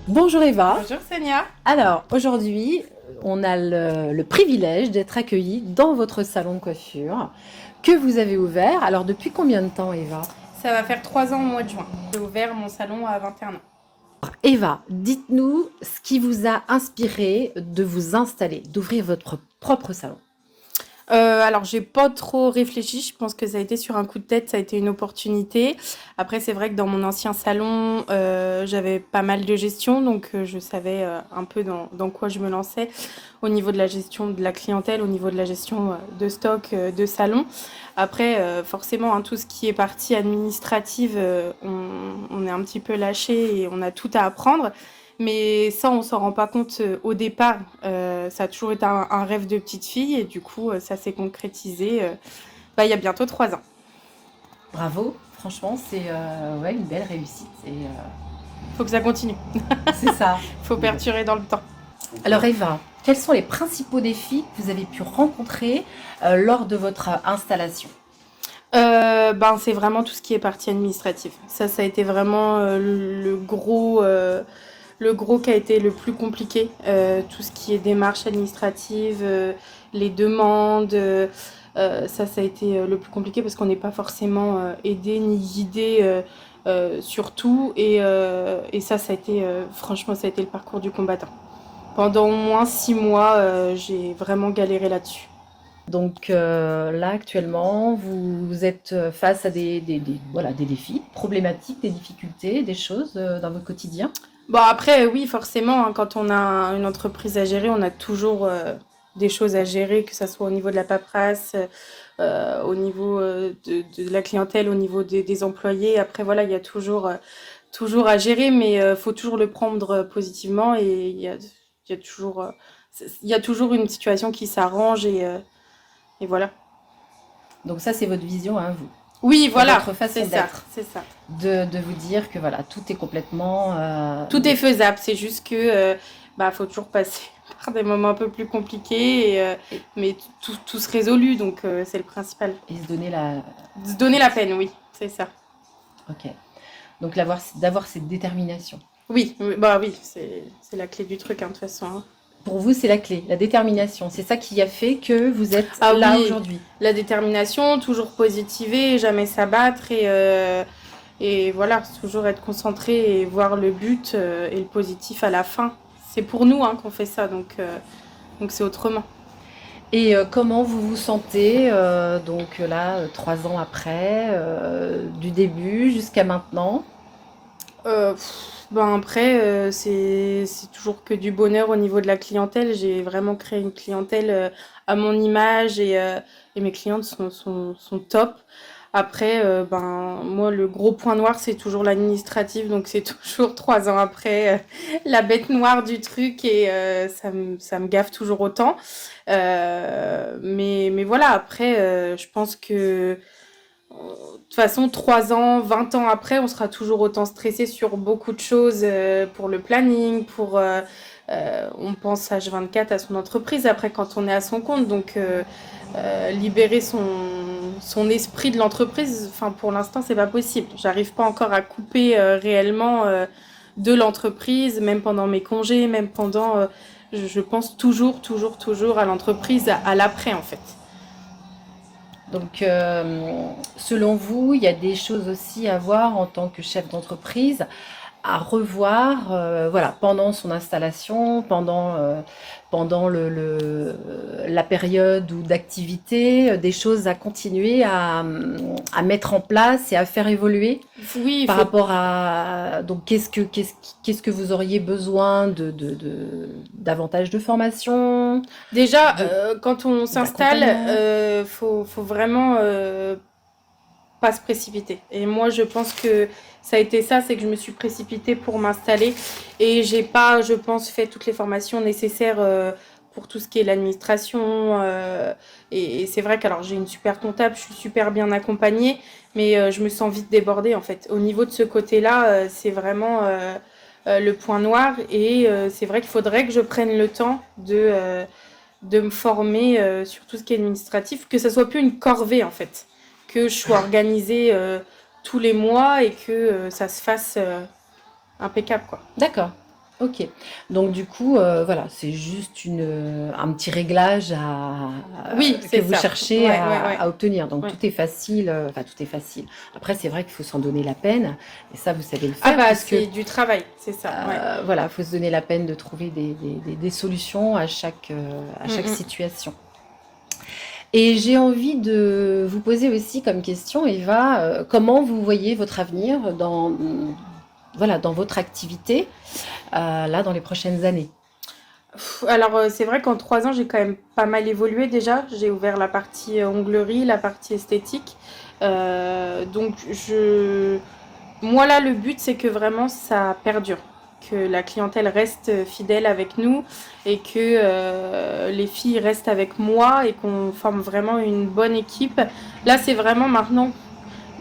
Bonjour Eva. Bonjour Sania. Alors aujourd'hui, on a le privilège d'être accueillis dans votre salon de coiffure que vous avez ouvert. Alors depuis combien de temps Eva? Ça va faire 3 ans au mois de juin. J'ai ouvert mon salon à 21 ans. Eva, dites-nous ce qui vous a inspiré de vous installer, d'ouvrir votre propre salon. Alors j'ai pas trop réfléchi, je pense que ça a été sur un coup de tête, ça a été une opportunité. Après c'est vrai que dans mon ancien salon, j'avais pas mal de gestion, donc je savais un peu dans quoi je me lançais au niveau de la gestion de la clientèle, au niveau de la gestion de stock, de salon. Après forcément tout ce qui est partie administrative, on est un petit peu lâché et on a tout à apprendre. Mais ça, on s'en rend pas compte au départ. Ça a toujours été un rêve de petite fille et du coup, ça s'est concrétisé il y a bientôt 3 ans. Bravo, franchement, c'est ouais, une belle réussite. Faut que ça continue. C'est ça. Faut perdurer dans le temps. Alors Eva, quels sont les principaux défis que vous avez pu rencontrer lors de votre installation? C'est vraiment tout ce qui est partie administrative. Ça a été vraiment le gros qui a été le plus compliqué. Tout ce qui est démarches administratives, les demandes. Ça a été le plus compliqué parce qu'on n'est pas forcément aidé ni guidé sur tout. Et ça a été, franchement, ça a été le parcours du combattant. Pendant au moins 6 mois, j'ai vraiment galéré là-dessus. Donc là, actuellement, vous êtes face à voilà, des défis, problématiques, des difficultés, des choses dans votre quotidien. Bon, après, oui, forcément, quand on a une entreprise à gérer, on a toujours des choses à gérer, que ce soit au niveau de la paperasse, au niveau de la clientèle, au niveau des employés. Après, voilà, il y a toujours à gérer, mais il faut toujours le prendre positivement et il y a toujours une situation qui s'arrange et voilà. Donc ça, c'est votre vision, hein, vous. Oui, C'est voilà, votre façon c'est ça, d'être, c'est ça. de vous dire que voilà, tout est complètement... Tout est faisable, c'est juste que faut toujours passer par des moments un peu plus compliqués, mais tout se résout, donc c'est le principal. et se donner la... Se donner la peine, oui, c'est ça. Ok. Donc d'avoir cette détermination. Oui, oui, c'est la clé du truc, de toute façon. Hein. Pour vous, c'est la clé, la détermination. C'est ça qui a fait que vous êtes Ah là oui, aujourd'hui. la détermination, toujours positiver, jamais s'abattre et voilà, toujours être concentré et voir le but et le positif à la fin. C'est pour nous qu'on fait ça, donc c'est autrement. Et comment vous vous sentez, donc là, 3 ans après, du début jusqu'à maintenant? Après, c'est toujours que du bonheur au niveau de la clientèle. J'ai vraiment créé une clientèle à mon image et mes clientes sont top. Après, moi, le gros point noir, c'est toujours l'administratif. Donc, c'est toujours 3 ans après la bête noire du truc et ça me gaffe toujours autant. Mais voilà, après, je pense que de toute façon, 3 ans, 20 ans après, on sera toujours autant stressé sur beaucoup de choses pour le planning, on pense H24 à son entreprise après quand on est à son compte. Donc, libérer son esprit de l'entreprise, enfin, pour l'instant, c'est pas possible. J'arrive pas encore à couper réellement de l'entreprise, même pendant mes congés, même pendant. Je pense toujours à l'entreprise, à l'après, en fait. Donc, selon vous, il y a des choses aussi à voir en tant que chef d'entreprise, à revoir, voilà, pendant son installation, pendant la période ou d'activité, des choses à continuer à mettre en place et à faire évoluer Oui, il par faut. rapport à... Donc, qu'est-ce que vous auriez besoin davantage de formation, Déjà, de, quand on s'installe, d'accompagnement? faut vraiment pas se précipiter. Et moi, je pense que ça a été ça, c'est que je me suis précipitée pour m'installer et j'ai pas, je pense, fait toutes les formations nécessaires pour tout ce qui est l'administration. Et c'est vrai qu'alors j'ai une super comptable, je suis super bien accompagnée, mais je me sens vite débordée en fait. Au niveau de ce côté-là, c'est vraiment le point noir et c'est vrai qu'il faudrait que je prenne le temps de me former sur tout ce qui est administratif, que ça soit plus une corvée en fait, que je sois organisée tous les mois et que ça se fasse impeccable quoi. D'accord. OK. Donc du coup, voilà, c'est juste un petit réglage Oui, que c'est vous ça. cherchez Ouais, ouais, ouais. à obtenir. Donc Ouais. tout est facile, enfin tout est facile. Après, c'est vrai qu'il faut s'en donner la peine et ça, vous savez le Ah faire bah puisque, c'est du travail, c'est ça. Ouais. voilà, il faut se donner la peine de trouver des solutions à Mm, chaque mm. situation. Et j'ai envie de vous poser aussi comme question, Eva, comment vous voyez votre avenir voilà, dans votre activité, là, dans les prochaines années? Alors, c'est vrai qu'en 3 ans, j'ai quand même pas mal évolué déjà. J'ai ouvert la partie onglerie, la partie esthétique. Donc, moi là, le but, c'est que vraiment ça perdure, que la clientèle reste fidèle avec nous et que les filles restent avec moi et qu'on forme vraiment une bonne équipe. Là, c'est vraiment maintenant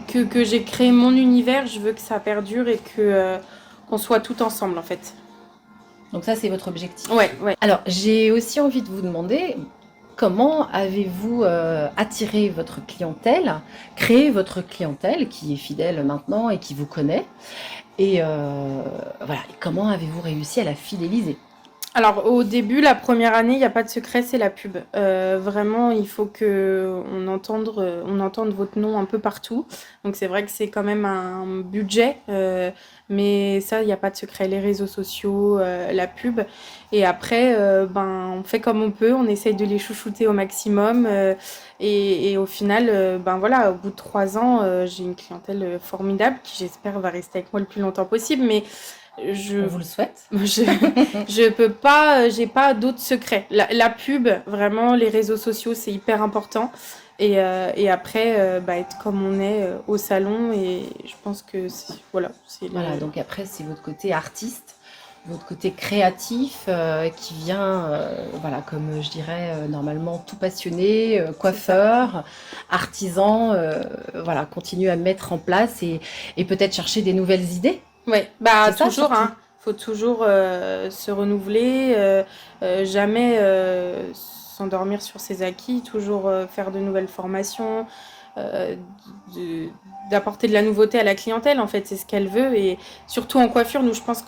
que j'ai créé mon univers, je veux que ça perdure et qu'on soit tout ensemble en fait. Donc ça, c'est votre objectif. Ouais, ouais. Alors, j'ai aussi envie de vous demander, comment avez-vous attiré votre clientèle, créé votre clientèle qui est fidèle maintenant et qui vous connaît, et voilà, et comment avez-vous réussi à la fidéliser? Alors au début, la première année, il n'y a pas de secret, c'est la pub. Vraiment, il faut que on entende votre nom un peu partout. Donc c'est vrai que c'est quand même un budget, mais ça, il n'y a pas de secret. Les réseaux sociaux, la pub. Et après, ben, on fait comme on peut, on essaye de les chouchouter au maximum. Et au final, ben voilà, au bout de 3 ans, j'ai une clientèle formidable qui j'espère va rester avec moi le plus longtemps possible. Mais On je vous le souhaite. je, je peux pas, j'ai pas d'autres secrets. La pub, vraiment, les réseaux sociaux, c'est hyper important. Et après, bah, être comme on est au salon. Et je pense que voilà, c'est Voilà, le. donc après, c'est votre côté artiste, votre côté créatif qui vient, voilà, comme je dirais normalement, tout passionné, C'est ça. coiffeur, artisan, voilà, continue à mettre en place et peut-être chercher des nouvelles idées. Ouais, bah C'est ça toujours, surtout. hein. Faut toujours se renouveler, jamais s'endormir sur ses acquis, toujours faire de nouvelles formations, euh, de- d'apporter de la nouveauté à la clientèle, en fait, c'est ce qu'elle veut. Et surtout en coiffure, nous, je pense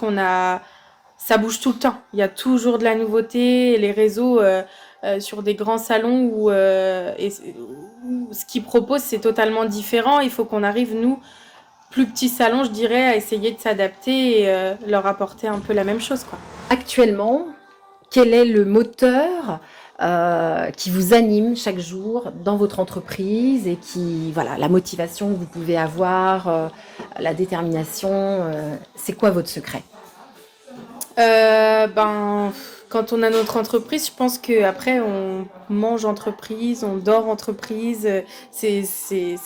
ça bouge tout le temps. Il y a toujours de la nouveauté, et les réseaux sur des grands salons où ce qu'ils proposent, c'est totalement différent. Il faut qu'on arrive, nous, plus petits salons, je dirais, à essayer de s'adapter et leur apporter un peu la même chose, quoi. Actuellement, quel est le moteur qui vous anime chaque jour dans votre entreprise et qui, voilà, la motivation que vous pouvez avoir, la détermination, c'est quoi votre secret? Ben, quand on a notre entreprise, je pense que après on mange entreprise, on dort entreprise. C'est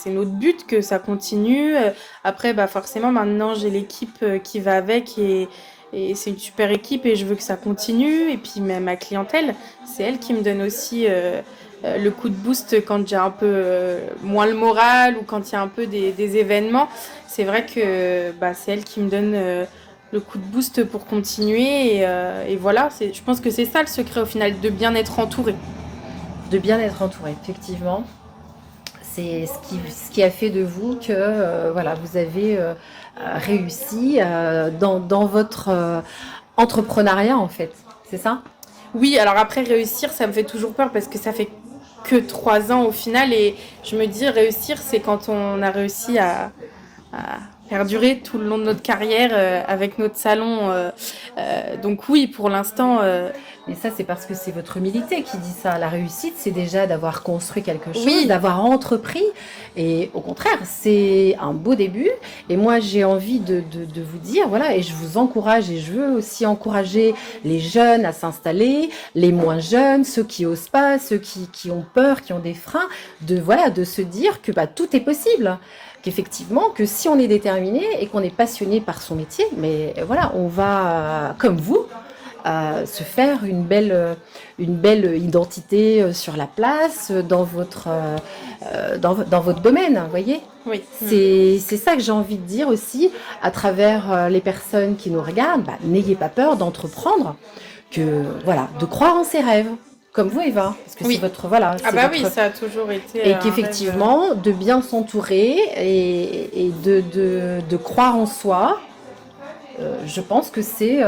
notre but que ça continue. Après, bah forcément, maintenant j'ai l'équipe qui va avec et c'est une super équipe et je veux que ça continue. Et puis même ma clientèle, c'est elle qui me donne aussi le coup de boost quand j'ai un peu moins le moral ou quand il y a un peu des événements. C'est vrai que bah, c'est elle qui me donne le coup de boost pour continuer. Et voilà, je pense que c'est ça le secret au final, de bien être entouré. De bien être entouré, effectivement. C'est ce qui a fait de vous que voilà, vous avez réussi dans votre entrepreneuriat, en fait. C'est ça? Oui, alors après réussir, ça me fait toujours peur parce que ça fait que 3 ans au final. Et je me dis, réussir, c'est quand on a réussi à perdurer tout le long de notre carrière avec notre salon. Donc oui, pour l'instant, Mais ça, c'est parce que c'est votre humilité qui dit ça. La réussite, c'est déjà d'avoir construit quelque chose, oui, d'avoir entrepris. Et au contraire, c'est un beau début. Et moi, j'ai envie de vous dire, voilà, et je vous encourage, et je veux aussi encourager les jeunes à s'installer, les moins jeunes, ceux qui osent pas, ceux qui ont peur, qui ont des freins, voilà, de se dire que bah, tout est possible. Qu'effectivement, que si on est déterminé et qu'on est passionné par son métier, mais voilà, on va, comme vous, se faire une belle identité sur la place, dans votre domaine, vous voyez. oui. C'est ça que j'ai envie de dire aussi à travers les personnes qui nous regardent. Bah, n'ayez pas peur d'entreprendre, que voilà, de croire en ses rêves, comme vous, Eva, parce que c'est Oui. votre voilà, Ah c'est bah oui, votre ça a toujours été et un rêve. qu'effectivement de bien s'entourer et de croire en soi je pense que c'est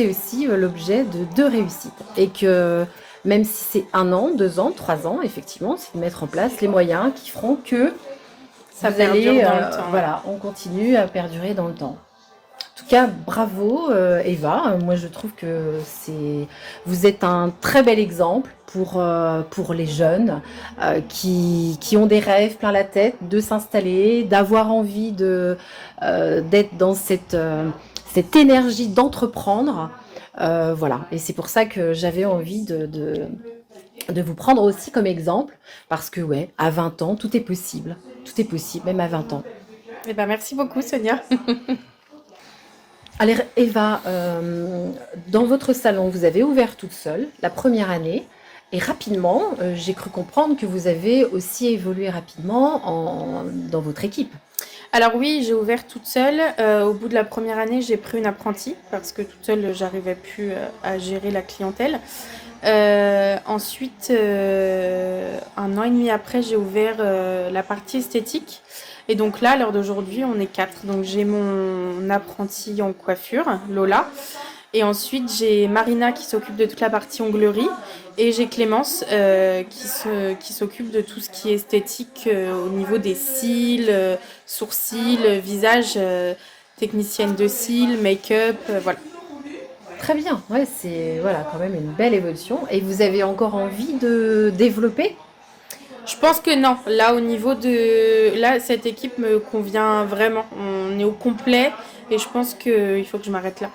aussi l'objet de réussite. Et que même si c'est 1 an, 2 ans, 3 ans, effectivement, c'est de mettre en place les moyens qui feront que Ça vous perdure allez, dans le temps, ouais. voilà, on continue à perdurer dans le temps. En tout cas, bravo Eva. Moi, je trouve que vous êtes un très bel exemple pour les jeunes qui ont des rêves plein la tête, de s'installer, d'avoir envie d'être dans cette énergie d'entreprendre. Voilà. Et c'est pour ça que j'avais envie de vous prendre aussi comme exemple, parce que ouais, à 20 ans, tout est possible. Tout est possible, même à 20 ans. Eh ben, merci beaucoup, Sonia. Alors Eva, dans votre salon, vous avez ouvert toute seule la première année et rapidement, j'ai cru comprendre que vous avez aussi évolué rapidement dans votre équipe. Alors oui, j'ai ouvert toute seule. Au bout de la première année, j'ai pris une apprentie parce que toute seule, j'arrivais plus à gérer la clientèle. Ensuite, 1 an et demi après, j'ai ouvert la partie esthétique. Et donc là, à l'heure d'aujourd'hui, on est quatre. Donc j'ai mon apprentie en coiffure, Lola. Et ensuite, j'ai Marina qui s'occupe de toute la partie onglerie. Et j'ai Clémence qui s'occupe de tout ce qui est esthétique au niveau des cils, sourcils, visage, technicienne de cils, make-up, voilà. Très bien, ouais, c'est voilà, quand même une belle évolution. Et vous avez encore envie de développer? Je pense que non. Là, au niveau de... Là, cette équipe me convient vraiment. On est au complet et je pense qu'il faut que je m'arrête là.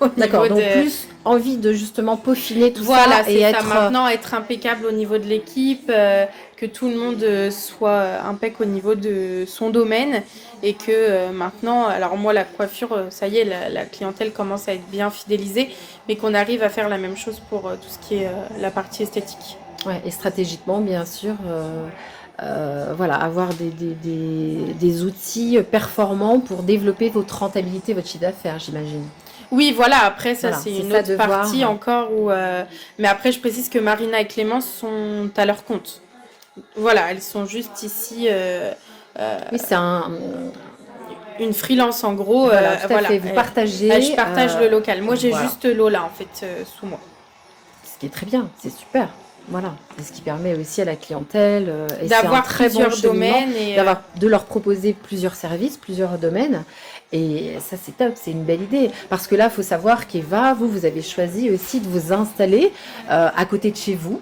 Au D'accord, niveau donc de... plus envie de justement peaufiner tout Voilà, ça et c'est ça. être... Maintenant, être impeccable au niveau de l'équipe, que tout le monde soit impec au niveau de son domaine et que maintenant, alors moi, la coiffure, ça y est, la clientèle commence à être bien fidélisée, mais qu'on arrive à faire la même chose pour tout ce qui est la partie esthétique. Ouais, et stratégiquement, bien sûr, voilà, avoir des outils performants pour développer votre rentabilité, votre chiffre d'affaires, j'imagine. Oui, voilà, après, ça, Voilà, c'est c'est une ça autre de partie voir. encore où. Mais après, je précise que Marina et Clémence sont à leur compte. Voilà, elles sont juste ici Oui, c'est un. une freelance en gros. Voilà, tout à Voilà, fait. Vous je partagez. partage le local. Moi, j'ai Voilà. juste Lola en fait sous moi. Ce qui est très bien, c'est super. Voilà. Et ce qui permet aussi à la clientèle, et c'est un D'avoir très bon plusieurs cheminement, domaines et de leur proposer plusieurs services, plusieurs domaines. Et ça, c'est top, c'est une belle idée. Parce que là, il faut savoir qu'Eva, vous avez choisi aussi de vous installer à côté de chez vous.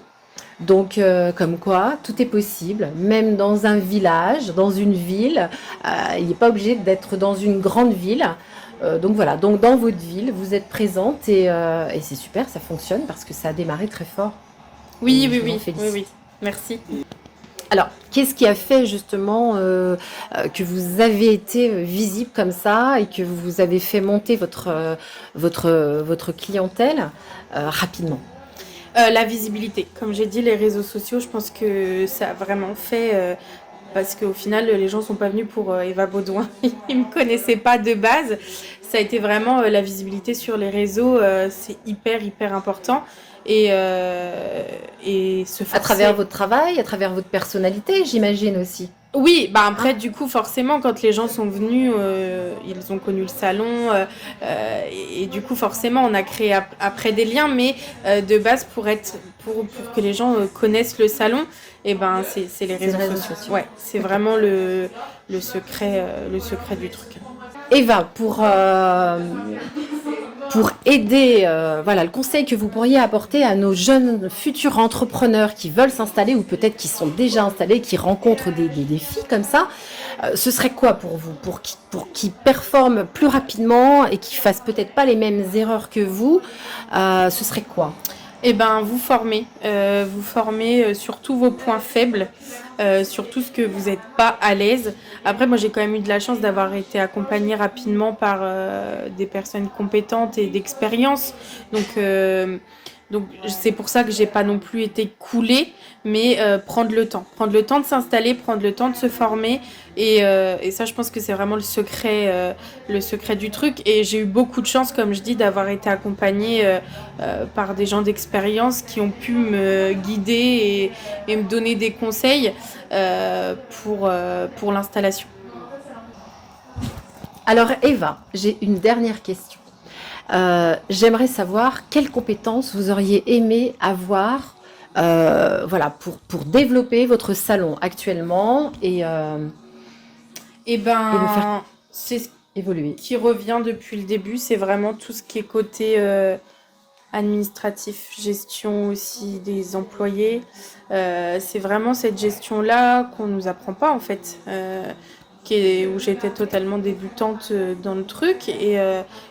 Donc, comme quoi, tout est possible, même dans un village, dans une ville. Il n'est pas obligé d'être dans une grande ville. Donc voilà, donc dans votre ville, vous êtes présente et c'est super, ça fonctionne parce que ça a démarré très fort. oui, Et oui, je vous en oui, oui, félicite. oui. Merci. Alors, qu'est-ce qui a fait justement que vous avez été visible comme ça et que vous avez fait monter votre clientèle rapidement? La visibilité, comme j'ai dit, les réseaux sociaux, je pense que ça a vraiment fait parce qu'au final, les gens sont pas venus pour Eva Baudouin, ils me connaissaient pas de base. Ça a été vraiment la visibilité sur les réseaux, c'est hyper hyper important et se À travers forcer. votre travail, à travers votre personnalité, j'imagine aussi. Oui, bah Hein? après du coup forcément quand les gens sont venus, ils ont connu le salon et du coup forcément on a créé après des liens, mais de base pour que les gens connaissent le salon, et ben c'est les C'est les réseaux réseaux sociaux. sociaux. Ouais, c'est Ok. vraiment le secret du truc. Eva, pour aider, voilà, le conseil que vous pourriez apporter à nos jeunes futurs entrepreneurs qui veulent s'installer ou peut-être qui sont déjà installés, qui rencontrent des défis comme ça, ce serait quoi pour vous, pour qu'ils performent plus rapidement et qu'ils fassent peut-être pas les mêmes erreurs que vous, ce serait quoi? Eh ben, vous formez sur tous vos points faibles, sur tout ce que vous n'êtes pas à l'aise. Après, moi, j'ai quand même eu de la chance d'avoir été accompagnée rapidement par des personnes compétentes et d'expérience. Donc, euh, donc, c'est pour ça que j'ai pas non plus été coulée, mais prendre le temps de s'installer, prendre le temps de se former, et ça, je pense que c'est vraiment le secret du truc. Et j'ai eu beaucoup de chance, comme je dis, d'avoir été accompagnée par des gens d'expérience qui ont pu me guider et me donner des conseils pour l'installation. Alors Eva, j'ai une dernière question. J'aimerais savoir quelles compétences vous auriez aimé avoir voilà, pour développer votre salon actuellement Et et le faire ben, c'est ce évoluer. qui revient depuis le début, c'est vraiment tout ce qui est côté administratif, gestion aussi des employés. C'est vraiment cette gestion-là qu'on nous apprend pas en fait, où j'étais totalement débutante dans le truc et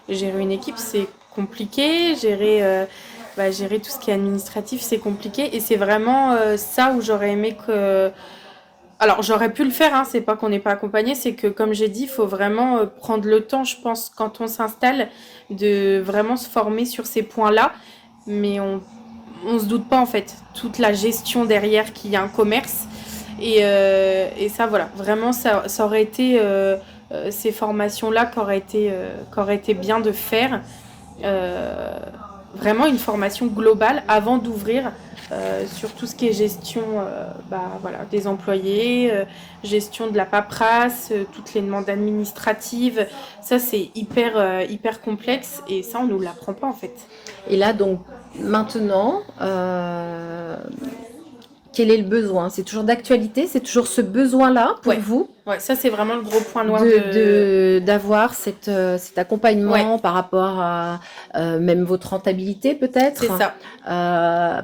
gérer une équipe c'est compliqué, gérer tout ce qui est administratif c'est compliqué et c'est vraiment ça où j'aurais aimé que alors, j'aurais pu le faire, hein, c'est pas qu'on n'est pas accompagné, c'est que, comme j'ai dit, il faut vraiment prendre le temps, je pense, quand on s'installe, de vraiment se former sur ces points-là. Mais on se doute pas, en fait, toute la gestion derrière qu'il y a un commerce. Et ça, voilà, vraiment, ça aurait été ces formations-là qu'aurait été bien de faire. Euh, Vraiment une formation globale avant d'ouvrir sur tout ce qui est gestion voilà, des employés, gestion de la paperasse, toutes les demandes administratives. Ça, c'est hyper complexe et ça, on ne nous l'apprend pas en fait. Et là, donc, maintenant, quel est le besoin? C'est toujours d'actualité? C'est toujours ce besoin-là pour Ouais, vous ouais, ça, c'est vraiment le gros point noir de... d'avoir cet accompagnement Ouais, par rapport à même votre rentabilité peut-être, c'est ça.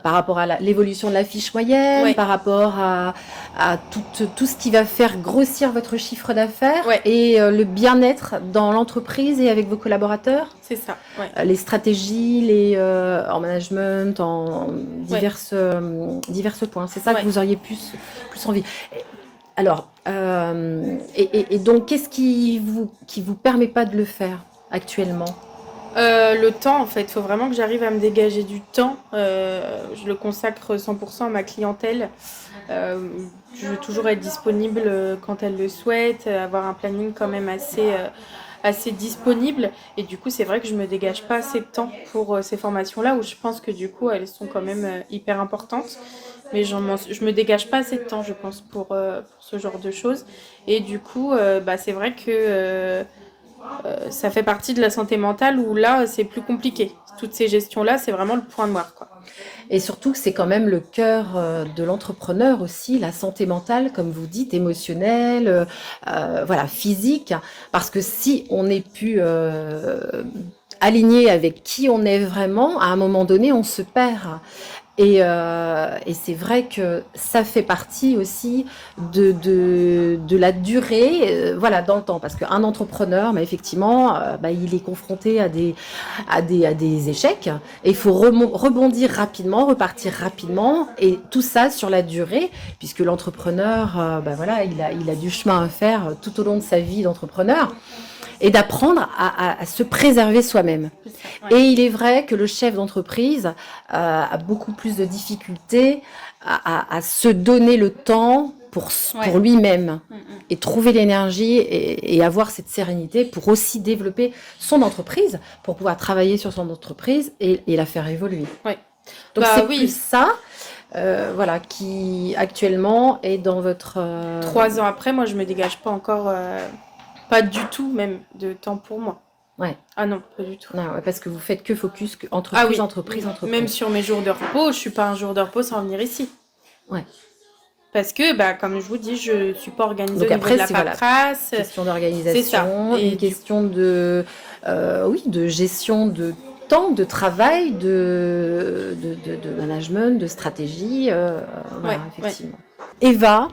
par rapport à l'évolution de la fiche moyenne, Ouais, par rapport à tout ce qui va faire grossir votre chiffre d'affaires ouais, et le bien-être dans l'entreprise et avec vos collaborateurs? c'est ça. Ouais, Les stratégies, en management, en ouais, diverses points. C'est ça que ouais. vous auriez plus envie. Alors, et donc, qu'est-ce qui vous permet pas de le faire actuellement? Le temps, en fait, il faut vraiment que j'arrive à me dégager du temps. Je le consacre 100% à ma clientèle. Euh, je veux toujours être disponible quand elle le souhaite, avoir un planning quand même assez disponible. Et du coup, c'est vrai que je me dégage pas assez de temps pour ces formations-là où je pense que du coup, elles sont quand même hyper importantes. Mais je me dégage pas assez de temps, je pense, pour ce genre de choses. Et du coup, c'est vrai que ça fait partie de la santé mentale où là, c'est plus compliqué. Toutes ces gestions-là, c'est vraiment le point noir, quoi. Et surtout, c'est quand même le cœur de l'entrepreneur aussi, la santé mentale, comme vous dites, émotionnelle, voilà, physique. Parce que si on n'est plus aligné avec qui on est vraiment, à un moment donné, on se perd. Et c'est vrai que ça fait partie aussi de la durée, voilà, dans le temps. Parce qu'un entrepreneur, mais effectivement, il est confronté à des échecs. Et il faut rebondir rapidement, repartir rapidement. Et tout ça sur la durée, puisque l'entrepreneur, voilà, il a du chemin à faire tout au long de sa vie d'entrepreneur. Et d'apprendre à se préserver soi-même. C'est ça, Et ouais. il est vrai que le chef d'entreprise a beaucoup plus de difficultés à se donner le temps Ouais. pour lui-même Mm, mm. et trouver l'énergie et avoir cette sérénité pour aussi développer son entreprise, pour pouvoir travailler sur son entreprise et la faire évoluer. Ouais. Donc Bah c'est plus oui, ça, voilà, qui actuellement est dans votre... 3 ans après, moi, je me dégage pas encore, pas du tout même, de temps pour moi. Ouais. Ah non, pas du tout. Ouais, parce que vous faites que focus, que Ah entreprise, oui, entreprise, oui. Même entreprise. sur mes jours de repos, je suis pas un jour de repos sans venir ici. Ouais. Parce que, comme je vous dis, je suis pas organisée Donc au niveau après, de la c'est voilà, paperasse. question C'est ça. d'organisation, Et une question oui, de gestion de temps, de travail, de management, de stratégie, voilà, ouais, ouais. effectivement. Eva,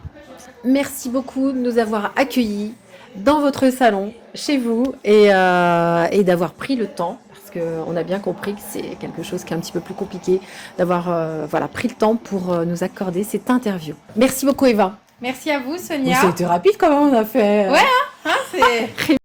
merci beaucoup de nous avoir accueillis dans votre salon, chez vous, et d'avoir pris le temps, parce qu'on a bien compris que c'est quelque chose qui est un petit peu plus compliqué, d'avoir voilà, pris le temps pour nous accorder cette interview. Merci beaucoup, Eva. Merci à vous, Bon, Sonia. ça a été rapide quand même, on a fait... Ouais, hein, c'est...